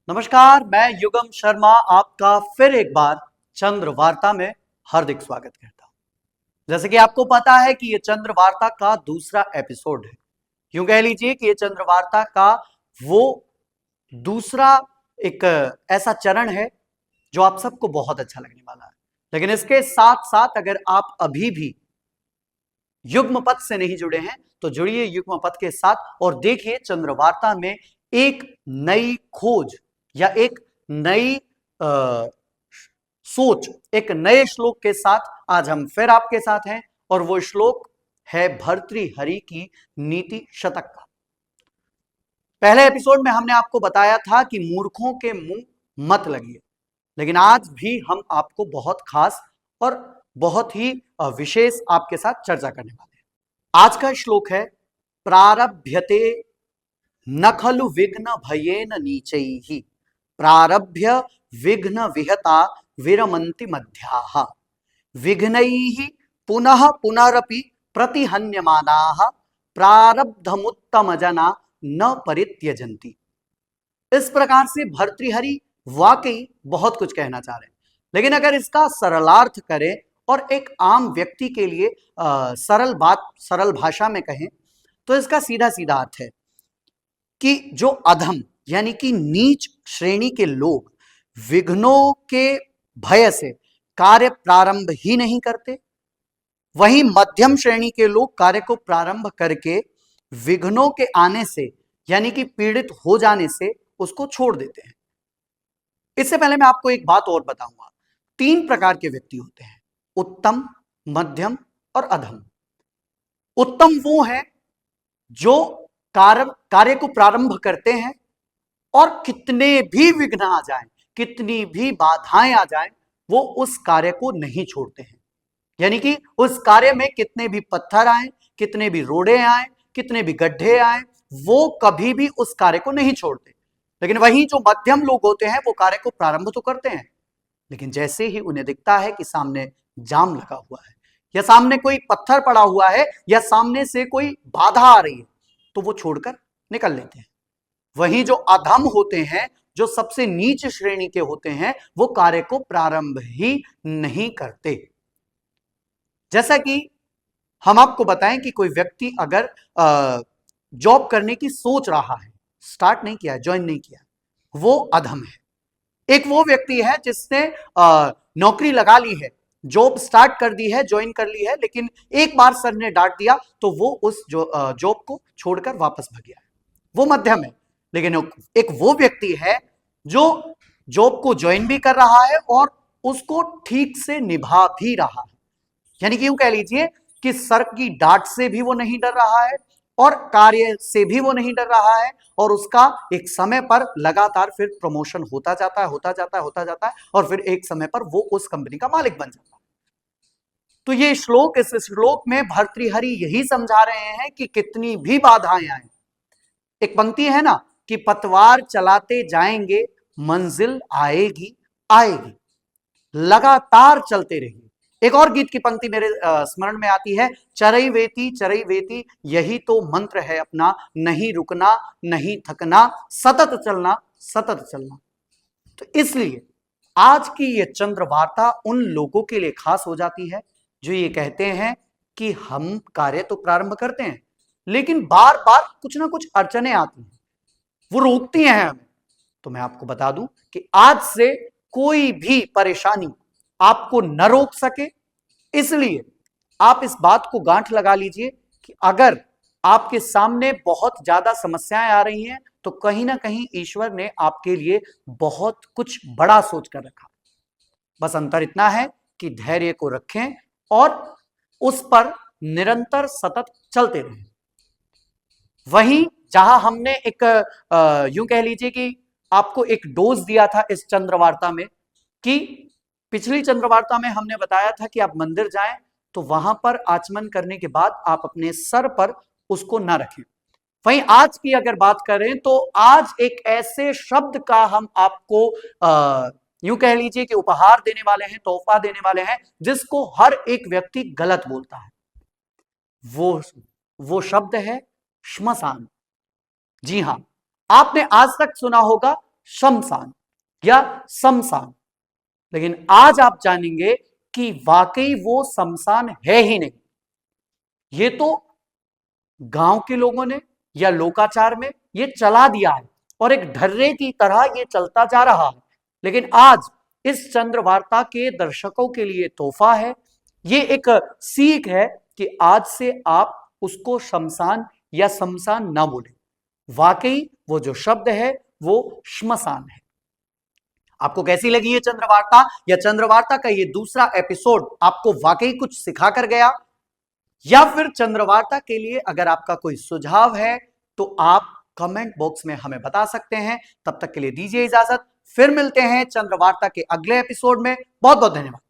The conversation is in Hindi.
नमस्कार, मैं युगम शर्मा आपका फिर एक बार चंद्र वार्ता में हार्दिक स्वागत करता हूं। जैसे कि आपको पता है कि यह चंद्र वार्ता का दूसरा एपिसोड है। यूं कह लीजिए कि यह चंद्र वार्ता का वो दूसरा एक ऐसा चरण है जो आप सबको बहुत अच्छा लगने वाला है। लेकिन इसके साथ साथ अगर आप अभी भी युग्म पथ से नहीं जुड़े हैं तो जुड़िए युग्म पथ के साथ और देखिए चंद्र वार्ता में एक नई खोज या एक नई सोच, एक नए श्लोक के साथ आज हम फिर आपके साथ हैं। और वो श्लोक है भर्तृहरि की नीति शतक का। पहले एपिसोड में हमने आपको बताया था कि मूर्खों के मुंह मत लगिए, लेकिन आज भी हम आपको बहुत खास और बहुत ही विशेष आपके साथ चर्चा करने वाले हैं। आज का श्लोक है प्रारभ्यते न खलु विघ्न भयेन नीचैहि प्रारभ्य विघ्न विहता विरमन्ति मध्याः विघ्नैः पुनः पुनरपि प्रतिहन्यमानाः प्रारब्धमुत्तम जना न परित्यजन्ति। इस प्रकार से भर्तृहरि वाकई बहुत कुछ कहना चाह रहे हैं, लेकिन अगर इसका सरलार्थ करें और एक आम व्यक्ति के लिए सरल बात सरल भाषा में कहें तो इसका सीधा सीधा अर्थ है कि जो अधम यानी कि नीच श्रेणी के लोग विघ्नों के भय से कार्य प्रारंभ ही नहीं करते, वहीं मध्यम श्रेणी के लोग कार्य को प्रारंभ करके विघ्नों के आने से यानी कि पीड़ित हो जाने से उसको छोड़ देते हैं। इससे पहले मैं आपको एक बात और बताऊंगा। 3 प्रकार के व्यक्ति होते हैं, उत्तम, मध्यम और अधम। उत्तम वो है जो कार्य को प्रारंभ करते हैं और कितने भी विघ्न आ जाएं, कितनी भी बाधाएं आ जाएं, वो उस कार्य को नहीं छोड़ते हैं। यानी कि उस कार्य में कितने भी पत्थर आए, कितने भी रोड़े आए, कितने भी गड्ढे आए, वो कभी भी उस कार्य को नहीं छोड़ते। लेकिन वहीं जो मध्यम लोग होते हैं वो कार्य को प्रारंभ तो करते हैं, लेकिन जैसे ही उन्हें दिखता है कि सामने जाम लगा हुआ है या सामने कोई पत्थर पड़ा हुआ है या सामने से कोई बाधा आ रही है तो वो छोड़कर निकल लेते हैं। वहीं जो अधम होते हैं, जो सबसे नीच श्रेणी के होते हैं, वो कार्य को प्रारंभ ही नहीं करते। जैसा कि हम आपको बताएं कि कोई व्यक्ति अगर जॉब करने की सोच रहा है, स्टार्ट नहीं किया, ज्वाइन नहीं किया, वो अधम है। एक वो व्यक्ति है जिसने नौकरी लगा ली है, जॉब स्टार्ट कर दी है, ज्वाइन कर ली है, लेकिन एक बार सर ने डांट दिया तो वो उस जॉब को छोड़कर वापस भाग गया है, वो मध्यम है। लेकिन एक वो व्यक्ति है जो जॉब को ज्वाइन भी कर रहा है और उसको ठीक से निभा भी रहा है। यानी कि यूं कह लीजिए कि सर की डांट से भी वो नहीं डर रहा है और कार्य से भी वो नहीं डर रहा है, और उसका एक समय पर लगातार फिर प्रमोशन होता जाता है, होता जाता है, होता जाता है, और फिर एक समय पर वो उस कंपनी का मालिक बन जाता है। तो ये श्लोक, इस श्लोक में भर्तृहरि यही समझा रहे हैं कि कितनी भी बाधाएं आए, एक पंक्ति है ना कि पतवार चलाते जाएंगे मंजिल आएगी आएगी, लगातार चलते रहिए। एक और गीत की पंक्ति मेरे स्मरण में आती है, चरई वेती यही तो मंत्र है अपना, नहीं रुकना नहीं थकना, सतत चलना सतत चलना। तो इसलिए आज की ये चंद्र वार्ता उन लोगों के लिए खास हो जाती है जो ये कहते हैं कि हम कार्य तो प्रारंभ करते हैं लेकिन बार बार कुछ ना कुछ अड़चने आती हैं, वो रोकती हैं हमें। तो मैं आपको बता दूं कि आज से कोई भी परेशानी आपको न रोक सके, इसलिए आप इस बात को गांठ लगा लीजिए कि अगर आपके सामने बहुत ज्यादा समस्याएं आ रही हैं तो कहीं ना कहीं ईश्वर ने आपके लिए बहुत कुछ बड़ा सोच कर रखा। बस अंतर इतना है कि धैर्य को रखें और उस पर निरंतर सतत चलते रहें। वहीं जहां हमने एक यूं कह लीजिए कि आपको एक डोज दिया था इस चंद्रवार्ता में, कि पिछली चंद्रवार्ता में हमने बताया था कि आप मंदिर जाएं तो वहां पर आचमन करने के बाद आप अपने सर पर उसको ना रखें। वहीं आज की अगर बात करें तो आज एक ऐसे शब्द का हम आपको यूं कह लीजिए कि उपहार देने वाले हैं, तोहफा देने वाले हैं, जिसको हर एक व्यक्ति गलत बोलता है। वो शब्द है श्मशान। जी हां, आपने आज तक सुना होगा शमशान या शमशान। लेकिन आज आप जानेंगे कि वाकई वो शमशान है ही नहीं। ये तो गांव के लोगों ने या लोकाचार में ये चला दिया है और एक ढर्रे की तरह ये चलता जा रहा है। लेकिन आज इस चंद्र वार्ता के दर्शकों के लिए तोहफा है, ये एक सीख है कि आज से आप उसको शमशान या शमशान ना बोलें। वाकई वो जो शब्द है वो श्मशान है। आपको कैसी लगी ये चंद्रवार्ता या चंद्रवार्ता का ये दूसरा एपिसोड आपको वाकई कुछ सिखा कर गया? या फिर चंद्रवार्ता के लिए अगर आपका कोई सुझाव है तो आप कमेंट बॉक्स में हमें बता सकते हैं। तब तक के लिए दीजिए इजाजत, फिर मिलते हैं चंद्रवार्ता के अगले एपिसोड में। बहुत बहुत धन्यवाद।